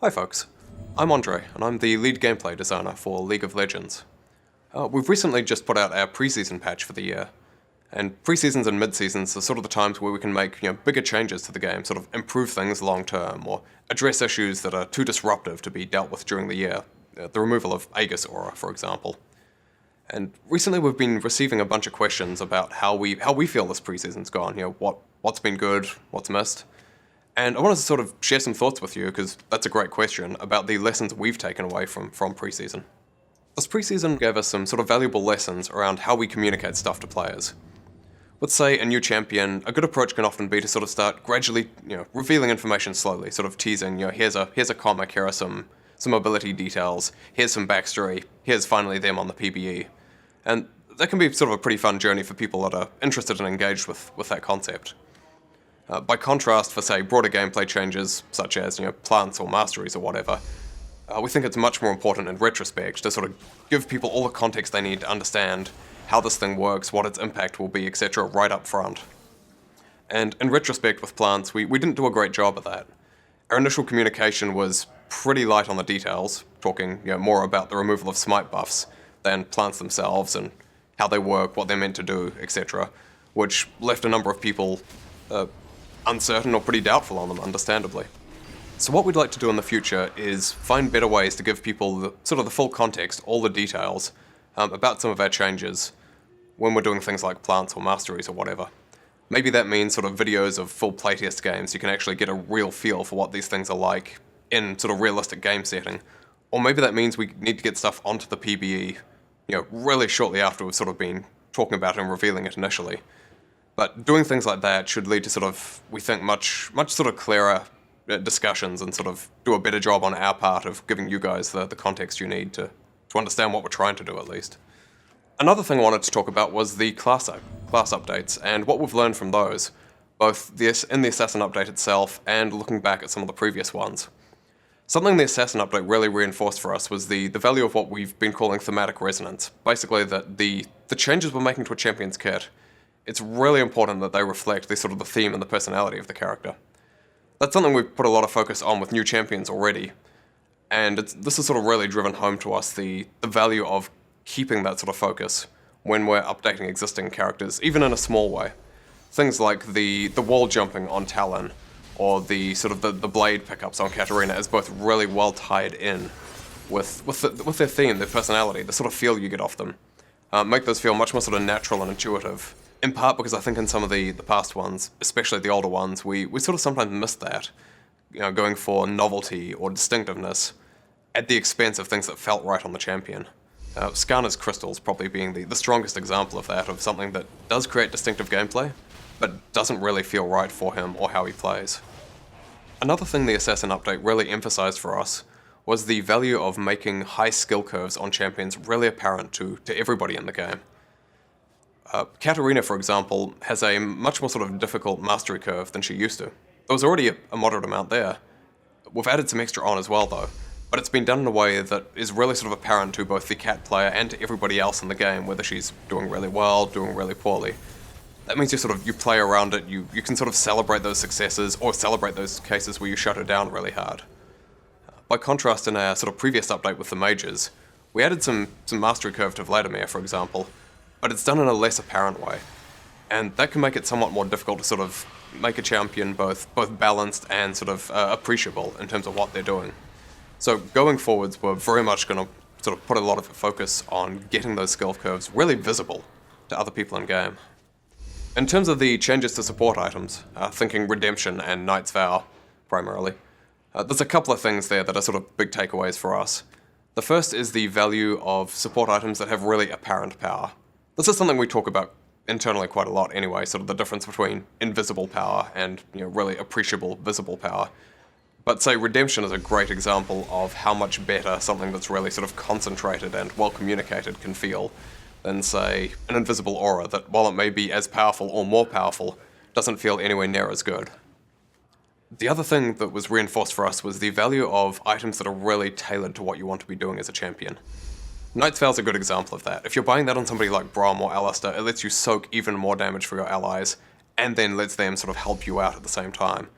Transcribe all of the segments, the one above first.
Hi folks, I'm Andre, and I'm the lead gameplay designer for League of Legends. We've recently just put out our preseason patch for the year, and preseasons and mid-seasons are sort of the times where we can make bigger changes to the game, sort of improve things long-term, or address issues that are too disruptive to be dealt with during the year, the removal of Aegis Aura, for example. And recently we've been receiving a bunch of questions about how we feel this preseason's gone, what's been good, what's missed. And I wanted to sort of share some thoughts with you, because that's a great question, about the lessons we've taken away from preseason. This preseason gave us some sort of valuable lessons around how we communicate stuff to players. Let's say a new champion, a good approach can often be to sort of start gradually, revealing information slowly, sort of teasing, here's a comic, here are some ability details, here's some backstory, here's finally them on the PBE. And that can be sort of a pretty fun journey for people that are interested and engaged with that concept. By contrast, for say broader gameplay changes, such as plants or masteries or whatever, we think it's much more important in retrospect to sort of give people all the context they need to understand how this thing works, what its impact will be, etc. right up front. And in retrospect with plants, we didn't do a great job of that. Our initial communication was pretty light on the details, talking more about the removal of smite buffs than plants themselves and how they work, what they're meant to do, etc., which left a number of people uncertain or pretty doubtful on them, understandably. So what we'd like to do in the future is find better ways to give people the full context, all the details, about some of our changes when we're doing things like plants or masteries or whatever. Maybe that means sort of videos of full playtest games, you can actually get a real feel for what these things are like in sort of realistic game setting. Or maybe that means we need to get stuff onto the PBE, really shortly after we've sort of been talking about it and revealing it initially. But doing things like that should lead to sort of, we think, much sort of clearer discussions and sort of do a better job on our part of giving you guys the context you need to understand what we're trying to do, at least. Another thing I wanted to talk about was the class updates and what we've learned from those, both in the Assassin update itself and looking back at some of the previous ones. Something the Assassin update really reinforced for us was the value of what we've been calling thematic resonance. Basically that the changes we're making to a champion's kit, it's really important that they reflect the theme and the personality of the character. That's something we've put a lot of focus on with new champions already, and this has sort of really driven home to us the value of keeping that sort of focus when we're updating existing characters, even in a small way. Things like the wall jumping on Talon, or the blade pickups on Katarina is both really well tied in with their theme, their personality, the sort of feel you get off them. Make those feel much more sort of natural and intuitive. In part because I think in some of the past ones, especially the older ones, we sort of sometimes missed that, going for novelty or distinctiveness at the expense of things that felt right on the champion. Skarner's crystals probably being the strongest example of that, of something that does create distinctive gameplay, but doesn't really feel right for him or how he plays. Another thing the Assassin update really emphasized for us was the value of making high skill curves on champions really apparent to everybody in the game. Katarina, for example, has a much more sort of difficult mastery curve than she used to. There was already a moderate amount there. We've added some extra on as well, though, but it's been done in a way that is really sort of apparent to both the Cat player and to everybody else in the game, whether she's doing really well, doing really poorly. That means you play around it, you can sort of celebrate those successes, or celebrate those cases where you shut her down really hard. By contrast, in our sort of previous update with the mages, we added some mastery curve to Vladimir, for example, but it's done in a less apparent way. And that can make it somewhat more difficult to sort of make a champion both balanced and sort of appreciable in terms of what they're doing. So going forwards, we're very much going to sort of put a lot of focus on getting those skill curves really visible to other people in game. In terms of the changes to support items, thinking Redemption and Knight's Vow, primarily, there's a couple of things there that are sort of big takeaways for us. The first is the value of support items that have really apparent power. This is something we talk about internally quite a lot anyway, sort of the difference between invisible power and really appreciable visible power. But say Redemption is a great example of how much better something that's really sort of concentrated and well communicated can feel than say an invisible aura that, while it may be as powerful or more powerful, doesn't feel anywhere near as good. The other thing that was reinforced for us was the value of items that are really tailored to what you want to be doing as a champion. Knight's Vow is a good example of that. If you're buying that on somebody like Braum or Alistair, it lets you soak even more damage for your allies, and then lets them sort of help you out at the same time.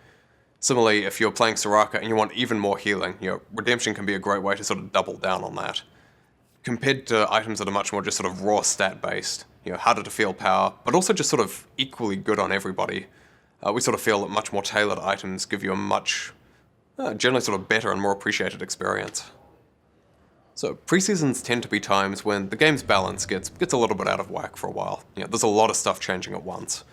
Similarly, if you're playing Soraka and you want even more healing, Redemption can be a great way to sort of double down on that. Compared to items that are much more just sort of raw stat-based, harder to feel power, but also just sort of equally good on everybody, we sort of feel that much more tailored items give you a much, generally sort of better and more appreciated experience. So pre-seasons tend to be times when the game's balance gets a little bit out of whack for a while. There's a lot of stuff changing at once.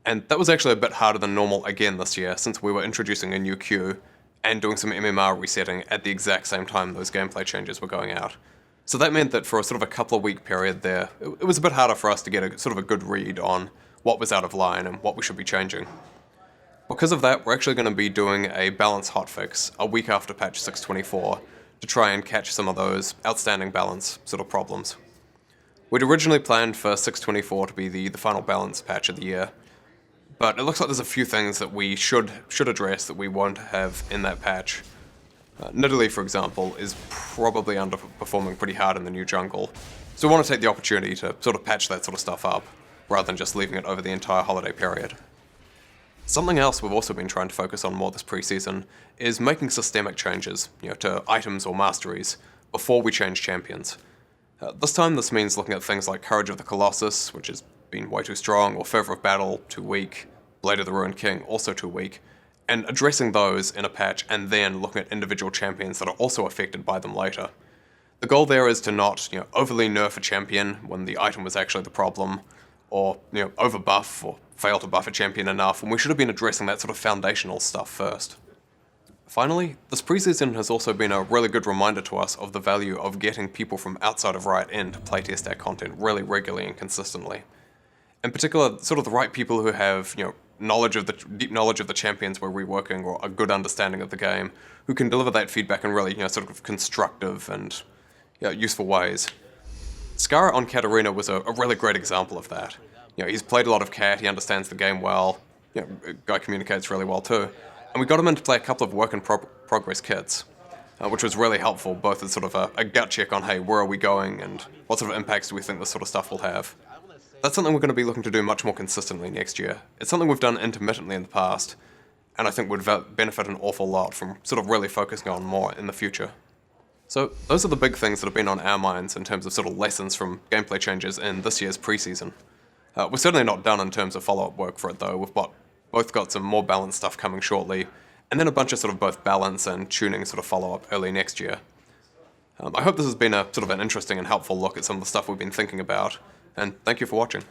And that was actually a bit harder than normal again this year, since we were introducing a new queue and doing some MMR resetting at the exact same time those gameplay changes were going out. So that meant that for a sort of a couple of week period there, it was a bit harder for us to get a sort of a good read on what was out of line and what we should be changing. Because of that, we're actually going to be doing a balance hotfix a week after patch 624 to try and catch some of those outstanding balance sort of problems. We'd originally planned for 624 to be the final balance patch of the year, but it looks like there's a few things that we should address that we won't have in that patch. Nidalee, for example, is probably underperforming pretty hard in the new jungle, so we want to take the opportunity to sort of patch that sort of stuff up, rather than just leaving it over the entire holiday period. Something else we've also been trying to focus on more this preseason is making systemic changes, to items or masteries, before we change champions. This time this means looking at things like Courage of the Colossus, which has been way too strong, or Fervor of Battle, too weak, Blade of the Ruined King, also too weak, and addressing those in a patch and then looking at individual champions that are also affected by them later. The goal there is to not, overly nerf a champion when the item was actually the problem, or, overbuff or fail to buff a champion enough when we should have been addressing that sort of foundational stuff first. Finally, this preseason has also been a really good reminder to us of the value of getting people from outside of Riot in to playtest our content really regularly and consistently. In particular, sort of the right people who have, deep knowledge of the champions we're reworking, or a good understanding of the game, who can deliver that feedback in really, sort of constructive and useful ways. Skara on Katarina was a really great example of that. He's played a lot of Cat, he understands the game well, guy communicates really well too, and we got him in to play a couple of work-in-progress kits, which was really helpful, both as sort of a gut check on, hey, where are we going, and what sort of impacts do we think this sort of stuff will have. That's something we're going to be looking to do much more consistently next year. It's something we've done intermittently in the past, and I think would benefit an awful lot from sort of really focusing on more in the future. So those are the big things that have been on our minds in terms of sort of lessons from gameplay changes in this year's preseason. We're certainly not done in terms of follow-up work for it though. We've both got some more balanced stuff coming shortly, and then a bunch of sort of both balance and tuning sort of follow-up early next year. I hope this has been a sort of an interesting and helpful look at some of the stuff we've been thinking about, and thank you for watching.